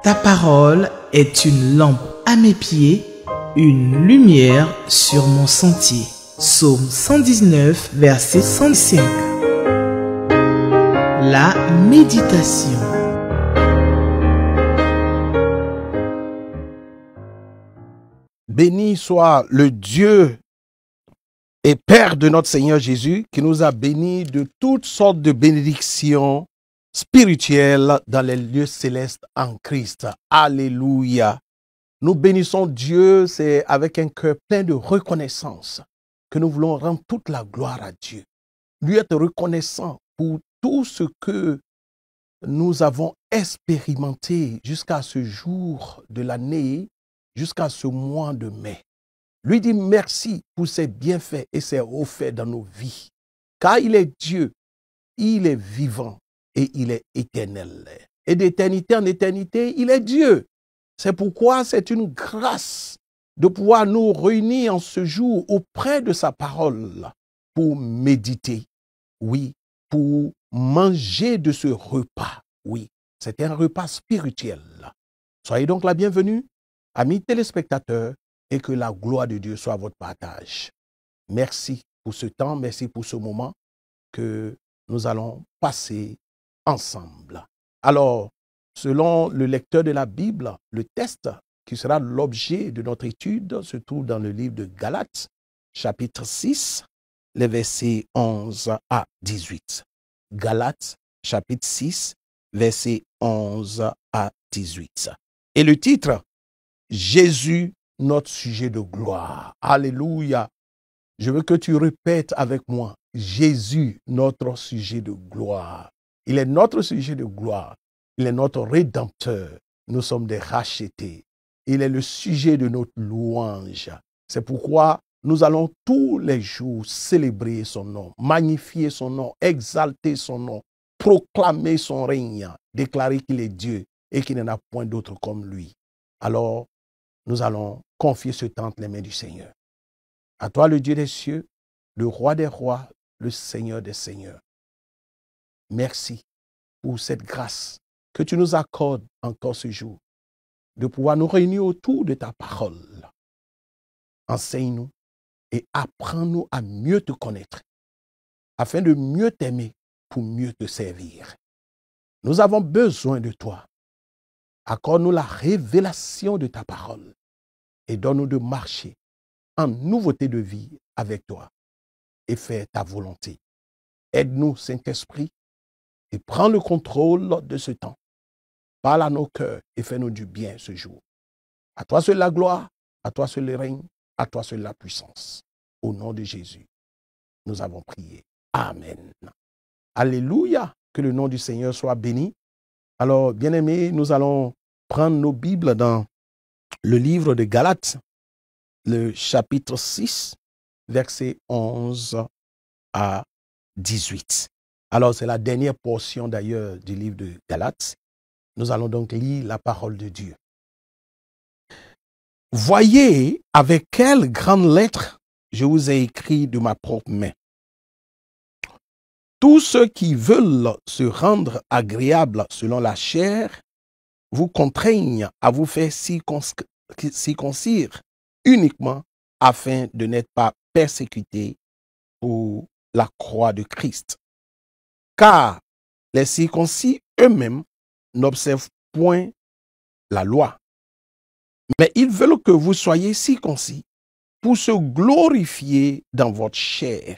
Ta parole est une lampe à mes pieds, une lumière sur mon sentier. Psaume 119, verset 105. La méditation. Béni soit le Dieu et Père de notre Seigneur Jésus, qui nous a bénis de toutes sortes de bénédictions spirituelles dans les lieux célestes en Christ. Alléluia. Nous bénissons Dieu, c'est avec un cœur plein de reconnaissance que nous voulons rendre toute la gloire à Dieu. Lui être reconnaissant pour tout ce que nous avons expérimenté jusqu'à ce jour de l'année, jusqu'à ce mois de mai. Lui dit merci pour ses bienfaits et ses hauts faits dans nos vies. Car il est Dieu, il est vivant et il est éternel. Et d'éternité en éternité, il est Dieu. C'est pourquoi c'est une grâce de pouvoir nous réunir en ce jour auprès de sa parole pour méditer, oui, pour manger de ce repas, oui. C'est un repas spirituel. Soyez donc la bienvenue, amis téléspectateurs, et que la gloire de Dieu soit à votre partage. Merci pour ce temps, merci pour ce moment que nous allons passer ensemble. Alors, selon le lecteur de la Bible, le texte qui sera l'objet de notre étude se trouve dans le livre de Galates, chapitre 6, les versets 11 à 18. Galates, chapitre 6, versets 11 à 18. Et le titre, Jésus, notre sujet de gloire. Alléluia. Je veux que tu répètes avec moi, Jésus, notre sujet de gloire. Il est notre sujet de gloire. Il est notre rédempteur. Nous sommes des rachetés. Il est le sujet de notre louange. C'est pourquoi nous allons tous les jours célébrer son nom, magnifier son nom, exalter son nom, proclamer son règne, déclarer qu'il est Dieu et qu'il n'y en a point d'autre comme lui. Alors, nous allons confier ce temps entre les mains du Seigneur. À toi, le Dieu des cieux, le roi des rois, le Seigneur des seigneurs. Merci pour cette grâce que tu nous accordes encore ce jour, de pouvoir nous réunir autour de ta parole. Enseigne-nous et apprends-nous à mieux te connaître, afin de mieux t'aimer pour mieux te servir. Nous avons besoin de toi. Accorde-nous la révélation de ta parole et donne-nous de marcher en nouveauté de vie avec toi et faire ta volonté. Aide-nous, Saint-Esprit, et prends le contrôle de ce temps. Parle à nos cœurs et fais-nous du bien ce jour. À toi seul la gloire, à toi seul le règne, à toi seul la puissance. Au nom de Jésus, nous avons prié. Amen. Alléluia, que le nom du Seigneur soit béni. Alors, bien-aimés, nous allons prendre nos Bibles dans le livre de Galates, le chapitre 6, versets 11 à 18. Alors, c'est la dernière portion d'ailleurs du livre de Galates. Nous allons donc lire la parole de Dieu. Voyez avec quelle grande lettre je vous ai écrit de ma propre main. Tous ceux qui veulent se rendre agréables selon la chair vous contraignent à vous faire circoncire uniquement afin de n'être pas persécutés pour la croix de Christ. Car les circoncis eux-mêmes n'observent point la loi, mais ils veulent que vous soyez circoncis pour se glorifier dans votre chair.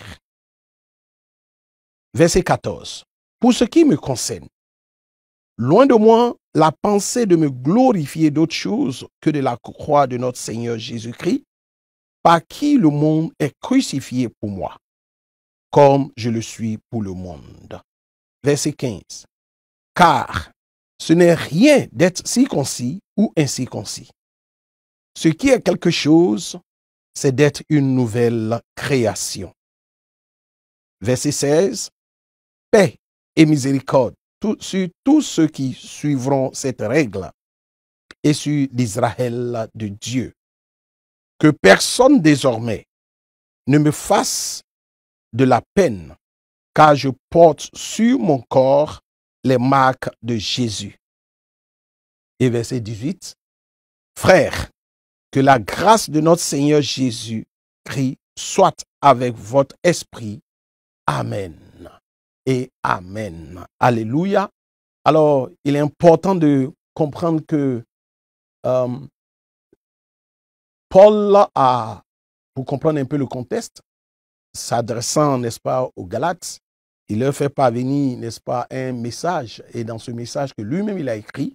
Verset 14. Pour ce qui me concerne, loin de moi la pensée de me glorifier d'autre chose que de la croix de notre Seigneur Jésus-Christ, par qui le monde est crucifié pour moi, comme je le suis pour le monde. Verset 15. Car ce n'est rien d'être circoncis ou incirconcis. Ce qui est quelque chose, c'est d'être une nouvelle création. Verset 16. Paix et miséricorde sur tous ceux qui suivront cette règle et sur l'Israël de Dieu. Que personne désormais ne me fasse de la peine, car je porte sur mon corps les marques de Jésus. et verset 18. Frères, que la grâce de notre Seigneur Jésus-Christ soit avec votre esprit. Amen et amen. Alléluia. Alors, il est important de comprendre que Paul a, pour comprendre un peu le contexte, s'adressant, n'est-ce pas, aux Galates, il leur fait parvenir, n'est-ce pas, un message. Et dans ce message que lui-même il a écrit,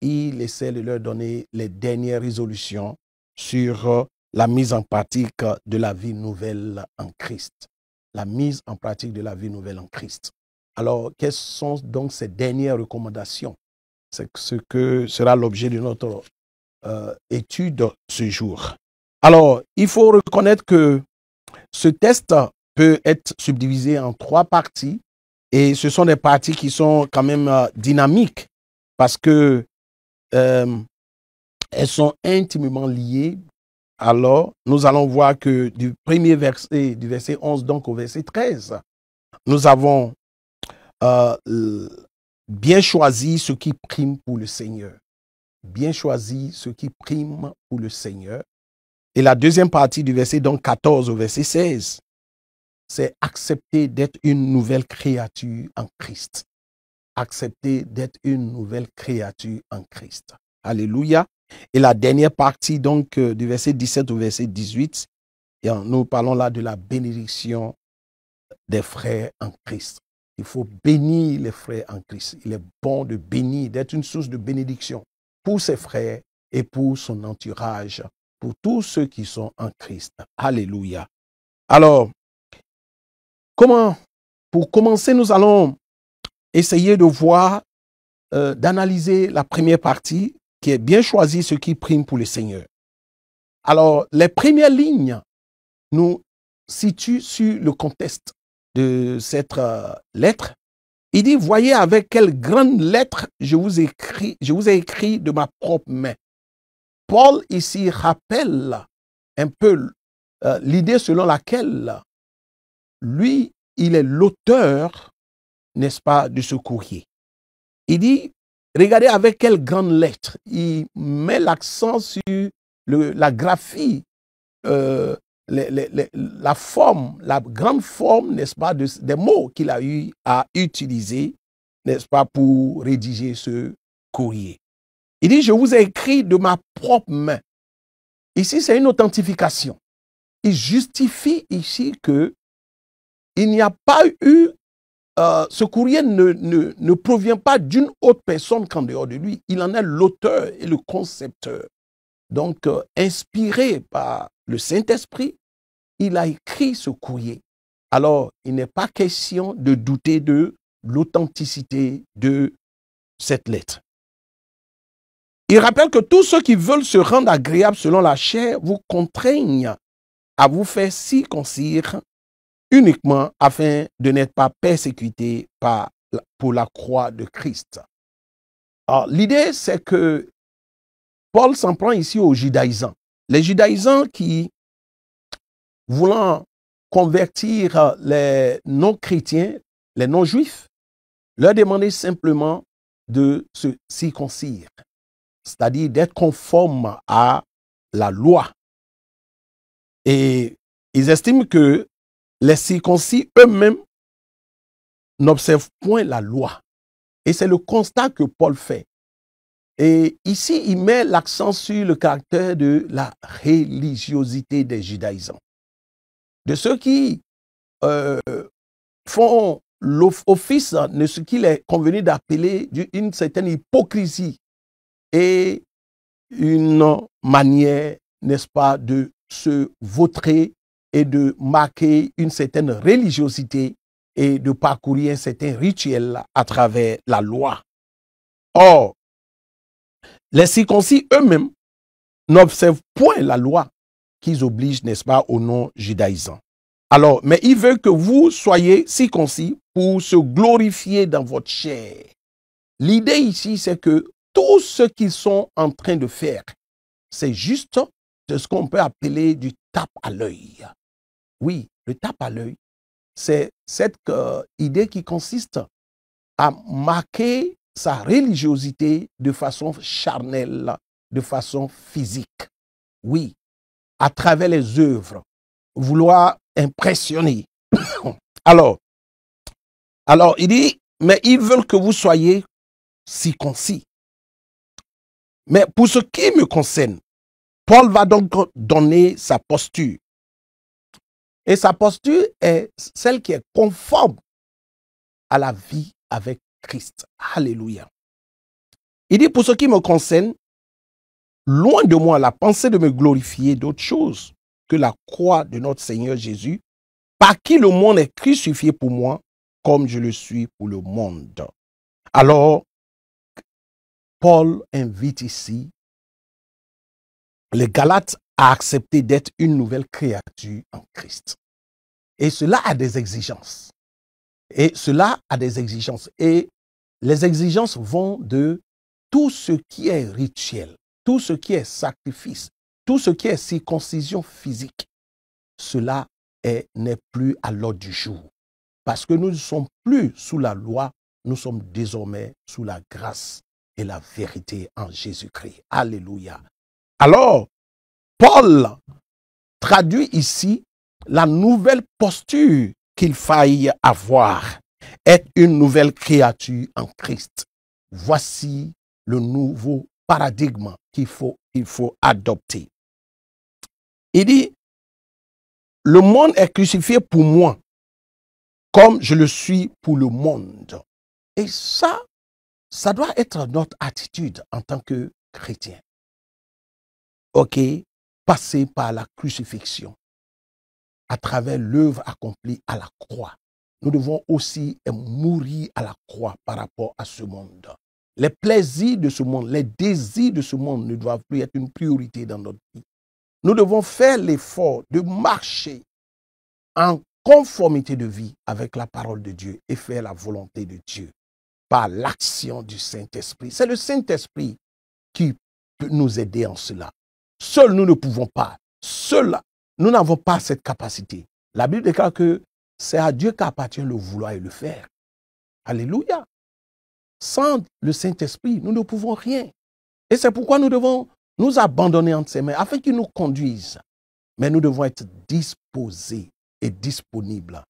il essaie de leur donner les dernières résolutions sur la mise en pratique de la vie nouvelle en Christ. La mise en pratique de la vie nouvelle en Christ. Alors, quelles sont donc ces dernières recommandations? C'est ce que sera l'objet de notre étude ce jour. Alors, il faut reconnaître que ce test peut être subdivisé en 3 parties et ce sont des parties qui sont quand même dynamiques parce que elles sont intimement liées. Alors, nous allons voir que du premier verset, du verset 11 donc au verset 13, nous avons bien choisi ce qui prime pour le Seigneur. Bien choisi ce qui prime pour le Seigneur. Et la deuxième partie du verset donc 14 au verset 16, c'est accepter d'être une nouvelle créature en Christ. Accepter d'être une nouvelle créature en Christ. Alléluia. Et la dernière partie donc du verset 17 au verset 18, et nous parlons là de la bénédiction des frères en Christ. Il faut bénir les frères en Christ. Il est bon de bénir, d'être une source de bénédiction pour ses frères et pour son entourage, pour tous ceux qui sont en Christ. Alléluia. Alors, pour commencer, nous allons essayer de voir, d'analyser la première partie qui est bien choisi ce qui prime pour le Seigneur. Alors, les premières lignes nous situent sur le contexte de cette lettre. Il dit, voyez avec quelle grande lettre je vous ai écrit de ma propre main. Paul ici rappelle un peu l'idée selon laquelle lui, il est l'auteur, n'est-ce pas, de ce courrier. Il dit, regardez avec quelle grande lettre. Il met l'accent sur la graphie, la forme, la grande forme, n'est-ce pas, des mots qu'il a eu à utiliser, n'est-ce pas, pour rédiger ce courrier. Il dit, je vous ai écrit de ma propre main. Ici, c'est une authentification. Il justifie ici que il n'y a pas eu, ce courrier ne provient pas d'une autre personne qu'en dehors de lui. Il en est l'auteur et le concepteur. Donc, inspiré par le Saint-Esprit, il a écrit ce courrier. Alors, il n'est pas question de douter de l'authenticité de cette lettre. Il rappelle que tous ceux qui veulent se rendre agréables selon la chair vous contraignent à vous faire circoncire uniquement afin de n'être pas persécutés pour la croix de Christ. Alors, l'idée, c'est que Paul s'en prend ici aux judaïsants. Les judaïsants qui, voulant convertir les non-chrétiens, les non-juifs, leur demandaient simplement de se circoncire, c'est-à-dire d'être conformes à la loi. Et ils estiment que les circoncis eux-mêmes n'observent point la loi. Et c'est le constat que Paul fait. Et ici, il met l'accent sur le caractère de la religiosité des judaïsants. De ceux qui font l'office de ce qu'il est convenu d'appeler une certaine hypocrisie et une manière, n'est-ce pas, de se vautrer et de marquer une certaine religiosité et de parcourir un certain rituel à travers la loi. Or, les circoncis eux-mêmes n'observent point la loi qu'ils obligent, n'est-ce pas, aux non-judaïsants. Alors, mais il veut que vous soyez circoncis pour se glorifier dans votre chair. L'idée ici, c'est que tout ce qu'ils sont en train de faire, c'est juste de ce qu'on peut appeler du tape à l'œil. Oui, le tape à l'œil, c'est cette idée qui consiste à marquer sa religiosité de façon charnelle, de façon physique. Oui, à travers les œuvres, vouloir impressionner. Alors, il dit, mais ils veulent que vous soyez circoncis. Mais pour ce qui me concerne, Paul va donc donner sa posture. Et sa posture est celle qui est conforme à la vie avec Christ. Alléluia. Il dit, pour ce qui me concerne, loin de moi la pensée de me glorifier d'autre chose que la croix de notre Seigneur Jésus, par qui le monde est crucifié pour moi, comme je le suis pour le monde. Alors, Paul invite ici les Galates à accepter d'être une nouvelle créature en Christ. Et cela a des exigences. Et les exigences vont de tout ce qui est rituel, tout ce qui est sacrifice, tout ce qui est circoncision physique. Cela n'est plus à l'ordre du jour. Parce que nous ne sommes plus sous la loi, nous sommes désormais sous la grâce et la vérité en Jésus-Christ. Alléluia. Alors, Paul traduit ici la nouvelle posture qu'il faille avoir, être une nouvelle créature en Christ. Voici le nouveau paradigme qu'il faut adopter. Il dit, le monde est crucifié pour moi, comme je le suis pour le monde. Et ça doit être notre attitude en tant que chrétien. Ok, passer par la crucifixion, à travers l'œuvre accomplie à la croix. Nous devons aussi mourir à la croix par rapport à ce monde. Les plaisirs de ce monde, les désirs de ce monde ne doivent plus être une priorité dans notre vie. Nous devons faire l'effort de marcher en conformité de vie avec la parole de Dieu et faire la volonté de Dieu par l'action du Saint-Esprit. C'est le Saint-Esprit qui peut nous aider en cela. Seuls nous ne pouvons pas. Seuls nous n'avons pas cette capacité. La Bible déclare que c'est à Dieu qu'appartient le vouloir et le faire. Alléluia. Sans le Saint-Esprit, nous ne pouvons rien. Et c'est pourquoi nous devons nous abandonner entre ses mains afin qu'il nous conduise. Mais nous devons être disposés et disponibles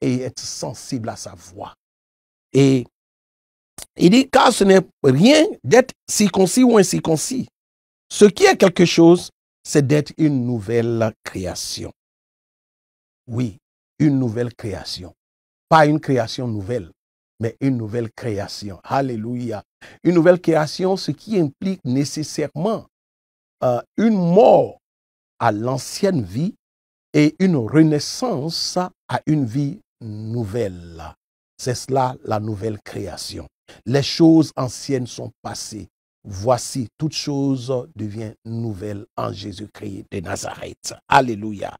et être sensibles à sa voix. Et il dit, car ce n'est rien d'être circoncis ou incirconcis. Ce qui est quelque chose, c'est d'être une nouvelle création. Oui, une nouvelle création. Pas une création nouvelle, mais une nouvelle création. Alléluia. Une nouvelle création, ce qui implique nécessairement une mort à l'ancienne vie et une renaissance à une vie nouvelle. C'est cela la nouvelle création. Les choses anciennes sont passées. Voici, toute chose devient nouvelle en Jésus-Christ de Nazareth. Alléluia.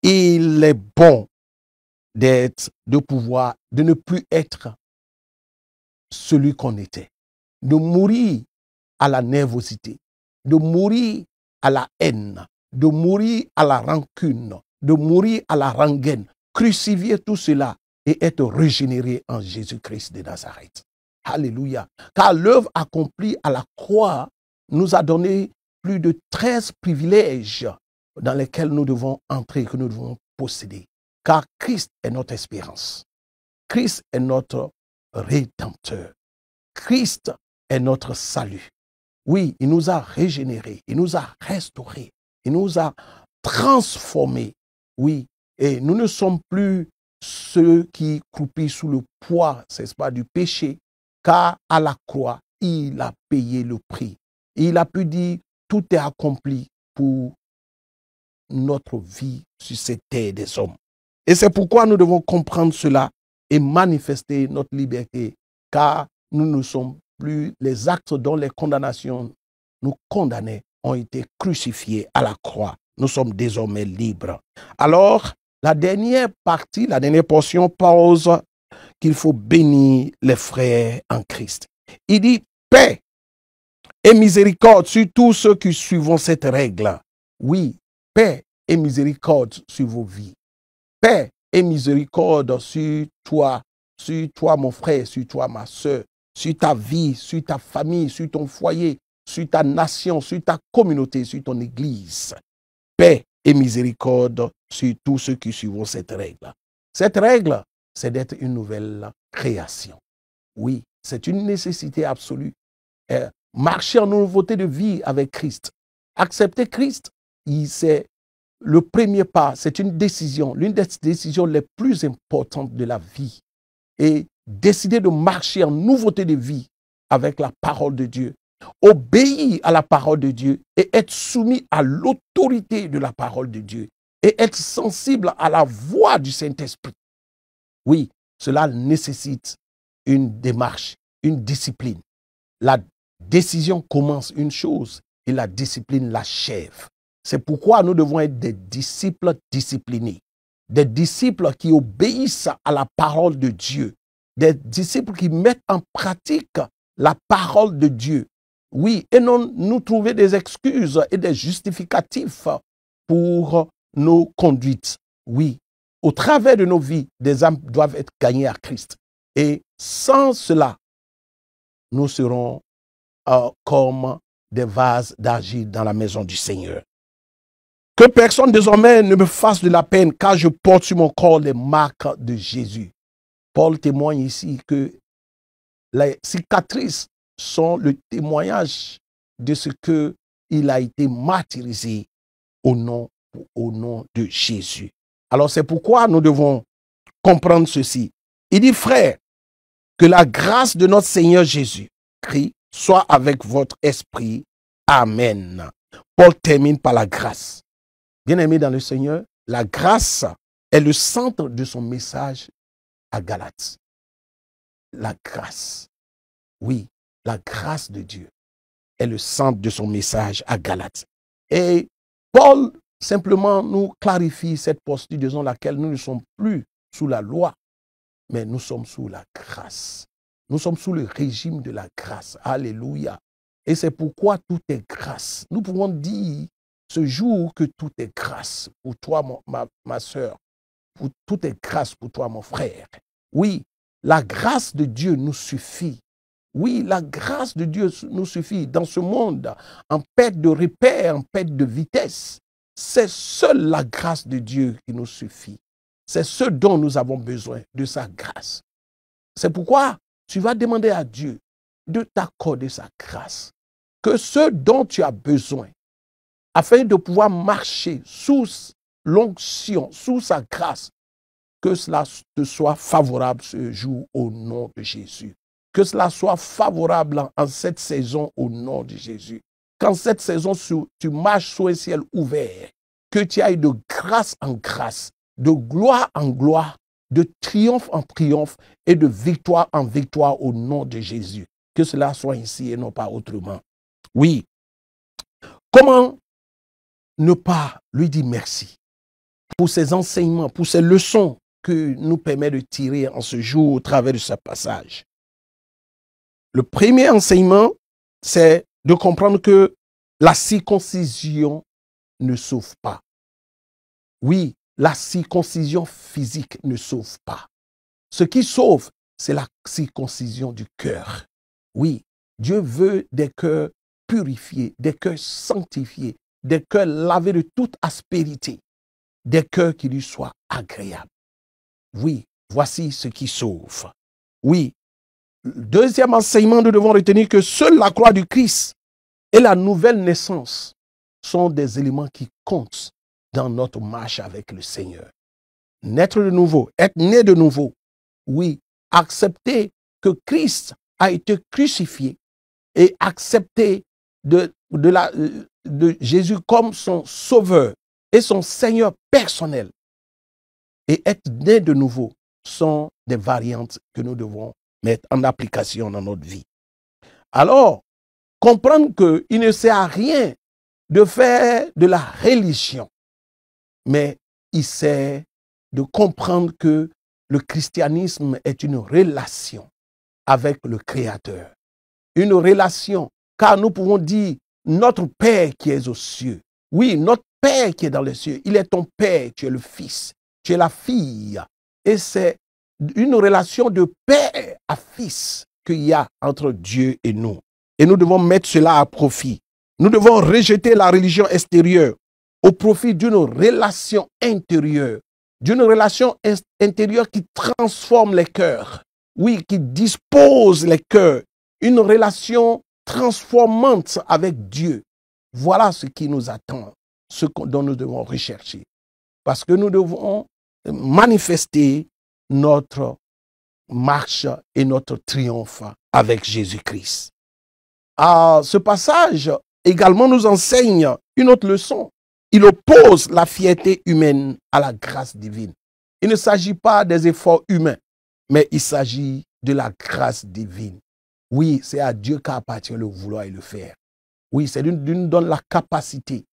Il est bon de ne plus être celui qu'on était, de mourir à la nervosité, de mourir à la haine, de mourir à la rancune, de mourir à la rengaine, crucifier tout cela et être régénéré en Jésus-Christ de Nazareth. Alléluia. Car l'œuvre accomplie à la croix nous a donné plus de 13 privilèges dans lesquels nous devons entrer, que nous devons posséder. Car Christ est notre espérance. Christ est notre rédempteur. Christ est notre salut. Oui, il nous a régénérés, il nous a restaurés, il nous a transformés. Oui, et nous ne sommes plus ceux qui croupissent sous le poids, c'est pas, du péché, car à la croix, il a payé le prix. Il a pu dire, tout est accompli pour notre vie sur cette terre des hommes. Et c'est pourquoi nous devons comprendre cela et manifester notre liberté, car nous ne sommes plus les actes dont les condamnations nous condamnaient ont été crucifiés à la croix. Nous sommes désormais libres. Alors, la dernière partie, la dernière portion pose qu'il faut bénir les frères en Christ. Il dit paix et miséricorde sur tous ceux qui suivront cette règle. Oui, paix et miséricorde sur vos vies. Paix et miséricorde sur toi mon frère, sur toi ma soeur, sur ta vie, sur ta famille, sur ton foyer, sur ta nation, sur ta communauté, sur ton église. Paix et miséricorde sur tous ceux qui suivront cette règle. Cette règle, c'est d'être une nouvelle création. Oui, c'est une nécessité absolue. Marcher en nouveauté de vie avec Christ. Accepter Christ, c'est le premier pas, c'est une décision, l'une des décisions les plus importantes de la vie. Et décider de marcher en nouveauté de vie avec la parole de Dieu, obéir à la parole de Dieu et être soumis à l'autorité de la parole de Dieu et être sensible à la voix du Saint-Esprit. Oui, cela nécessite une démarche, une discipline. La décision commence une chose et la discipline l'achève. C'est pourquoi nous devons être des disciples disciplinés, des disciples qui obéissent à la parole de Dieu, des disciples qui mettent en pratique la parole de Dieu. Oui, et non nous trouver des excuses et des justificatifs pour nos conduites. Oui, au travers de nos vies, des âmes doivent être gagnées à Christ. Et sans cela, nous serons comme des vases d'argile dans la maison du Seigneur. Que personne désormais ne me fasse de la peine, car je porte sur mon corps les marques de Jésus. Paul témoigne ici que les cicatrices sont le témoignage de ce qu'il a été martyrisé au nom de Jésus. Alors c'est pourquoi nous devons comprendre ceci. Il dit, frère, que la grâce de notre Seigneur Jésus-Christ soit avec votre esprit. Amen. Paul termine par la grâce. Bien-aimés dans le Seigneur, la grâce est le centre de son message à Galates. La grâce, oui, la grâce de Dieu est le centre de son message à Galates. Et Paul simplement nous clarifie cette posture disant laquelle nous ne sommes plus sous la loi, mais nous sommes sous la grâce. Nous sommes sous le régime de la grâce. Alléluia. Et c'est pourquoi tout est grâce. Nous pouvons dire ce jour que tout est grâce pour toi, ma soeur. Tout est grâce pour toi, mon frère. Oui, la grâce de Dieu nous suffit. Oui, la grâce de Dieu nous suffit dans ce monde en perte de repère, en perte de vitesse. C'est seule la grâce de Dieu qui nous suffit. C'est ce dont nous avons besoin, de sa grâce. C'est pourquoi tu vas demander à Dieu de t'accorder sa grâce. Que ce dont tu as besoin, afin de pouvoir marcher sous l'onction, sous sa grâce, que cela te soit favorable ce jour au nom de Jésus. Que cela soit favorable en cette saison au nom de Jésus. Qu'en cette saison, tu marches sous un ciel ouvert, que tu ailles de grâce en grâce, de gloire en gloire, de triomphe en triomphe et de victoire en victoire au nom de Jésus. Que cela soit ainsi et non pas autrement. Oui. Comment ne pas lui dire merci pour ses enseignements, pour ses leçons que nous permet de tirer en ce jour au travers de ce passage? Le premier enseignement, c'est de comprendre que la circoncision ne sauve pas. Oui, la circoncision physique ne sauve pas. Ce qui sauve, c'est la circoncision du cœur. Oui, Dieu veut des cœurs purifiés, des cœurs sanctifiés, des cœurs lavés de toute aspérité, des cœurs qui lui soient agréables. Oui, voici ce qui sauve. Oui, deuxième enseignement, nous devons retenir que seule la croix du Christ et la nouvelle naissance sont des éléments qui comptent dans notre marche avec le Seigneur. Naître de nouveau, être né de nouveau. Oui, accepter que Christ a été crucifié et accepter de Jésus comme son sauveur et son Seigneur personnel. Et être né de nouveau sont des variantes que nous devons mettre en application dans notre vie. Alors, comprendre qu'il ne sert à rien de faire de la religion, mais il sert de comprendre que le christianisme est une relation avec le Créateur. Une relation, car nous pouvons dire notre Père qui est aux cieux. Oui, notre Père qui est dans les cieux, il est ton Père, tu es le Fils, tu es la fille. Et c'est une relation de père à fils. qu'il y a entre Dieu et nous. Et nous devons mettre cela à profit. Nous devons rejeter la religion extérieure au profit d'une relation intérieure. D'une relation intérieure qui transforme les cœurs. Oui, qui dispose les cœurs. Une relation transformante avec Dieu. Voilà ce qui nous attend, ce dont nous devons rechercher. Parce que nous devons manifester notre marche et notre triomphe avec Jésus-Christ. Ce passage également nous enseigne une autre leçon. Il oppose la fierté humaine à la grâce divine. Il ne s'agit pas des efforts humains, mais il s'agit de la grâce divine. Oui, c'est à Dieu qu'appartient le vouloir et le faire. Oui, c'est lui qui nous donne la capacité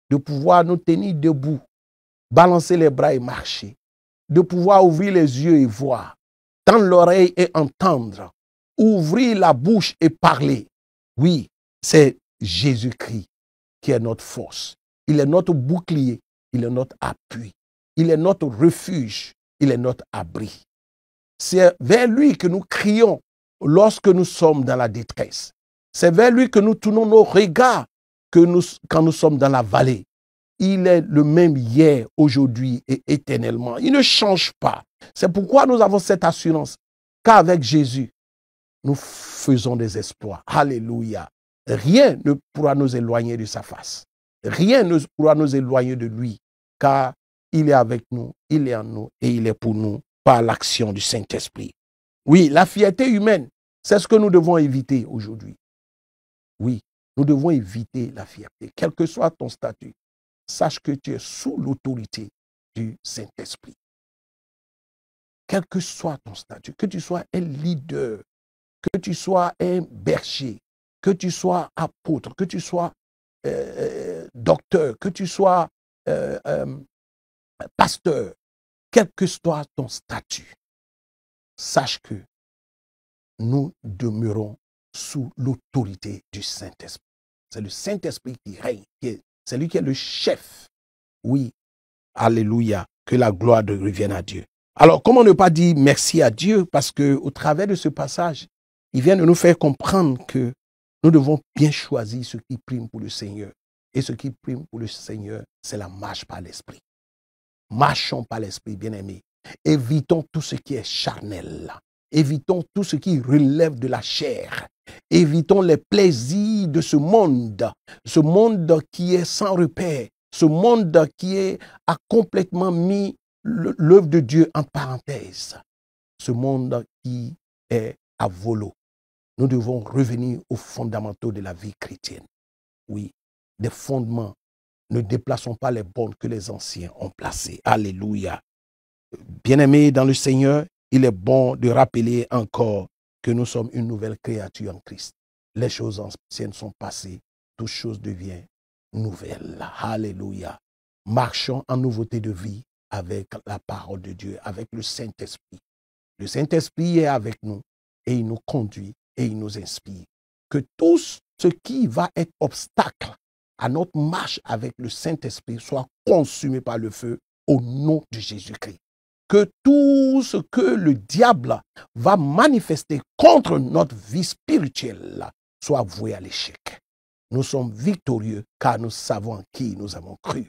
de pouvoir nous tenir debout, balancer les bras et marcher, de pouvoir ouvrir les yeux et voir, tendre l'oreille et entendre, ouvrir la bouche et parler. Oui, c'est Jésus-Christ qui est notre force. Il est notre bouclier, il est notre appui, il est notre refuge, il est notre abri. C'est vers lui que nous crions lorsque nous sommes dans la détresse. C'est vers lui que nous tournons nos regards quand nous sommes dans la vallée. Il est le même hier, aujourd'hui et éternellement. Il ne change pas. C'est pourquoi nous avons cette assurance qu'avec Jésus, nous faisons des exploits. Alléluia. Rien ne pourra nous éloigner de sa face. Rien ne pourra nous éloigner de lui, car il est avec nous, il est en nous et il est pour nous par l'action du Saint-Esprit. Oui, la fierté humaine, c'est ce que nous devons éviter aujourd'hui. Oui, nous devons éviter la fierté. Quel que soit ton statut, sache que tu es sous l'autorité du Saint-Esprit. Quel que soit ton statut, que tu sois un leader, que tu sois un berger, que tu sois apôtre, que tu sois docteur, que tu sois pasteur, quel que soit ton statut, sache que nous demeurons sous l'autorité du Saint-Esprit. C'est le Saint-Esprit qui règne, c'est lui qui est le chef. Oui, alléluia, que la gloire revienne à Dieu. Alors, comment ne pas dire merci à Dieu? Parce que au travers de ce passage, il vient de nous faire comprendre que nous devons bien choisir ce qui prime pour le Seigneur. Et ce qui prime pour le Seigneur, c'est la marche par l'Esprit. Marchons par l'Esprit, bien-aimés. Évitons tout ce qui est charnel. Évitons tout ce qui relève de la chair. Évitons les plaisirs de ce monde qui est sans repère, ce monde qui a complètement mis l'œuvre de Dieu en parenthèse, ce monde qui est à volo. Nous devons revenir aux fondamentaux de la vie chrétienne. Oui, des fondements. Ne déplaçons pas les bornes que les anciens ont placées. Alléluia. Bien-aimés dans le Seigneur, il est bon de rappeler encore que nous sommes une nouvelle créature en Christ. Les choses anciennes sont passées, toutes choses deviennent nouvelles. Alléluia. Marchons en nouveauté de vie avec la parole de Dieu, avec le Saint-Esprit. Le Saint-Esprit est avec nous et il nous conduit et il nous inspire. Que tout ce qui va être obstacle à notre marche avec le Saint-Esprit soit consumé par le feu au nom de Jésus-Christ. Que tout ce que le diable va manifester contre notre vie spirituelle soit voué à l'échec. Nous sommes victorieux car nous savons en qui nous avons cru.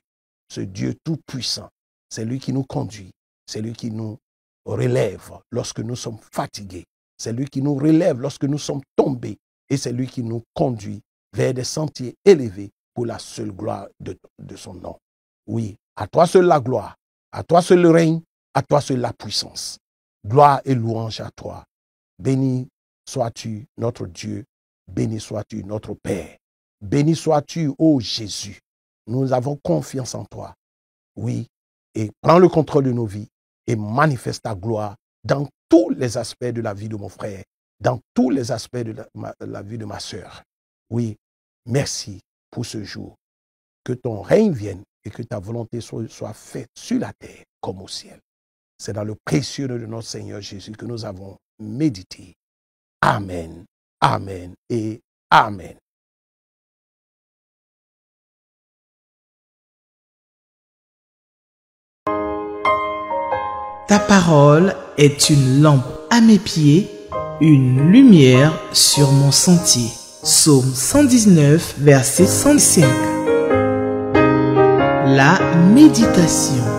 Ce Dieu tout-puissant, c'est lui qui nous conduit, c'est lui qui nous relève lorsque nous sommes fatigués, c'est lui qui nous relève lorsque nous sommes tombés et c'est lui qui nous conduit vers des sentiers élevés pour la seule gloire de son nom. Oui, à toi seul la gloire, à toi seul le règne, à toi seul la puissance. Gloire et louange à toi. Béni sois-tu notre Dieu, béni sois-tu notre Père. Béni sois-tu, ô Jésus. Nous avons confiance en toi. Oui, et prends le contrôle de nos vies et manifeste ta gloire dans tous les aspects de la vie de mon frère, dans tous les aspects de la vie de ma sœur. Oui, merci pour ce jour. Que ton règne vienne et que ta volonté soit faite sur la terre comme au ciel. C'est dans le précieux nom de notre Seigneur Jésus que nous avons médité. Amen, amen et amen. Ta parole est une lampe à mes pieds une lumière sur mon sentier. Psaume 119, verset 105. La méditation.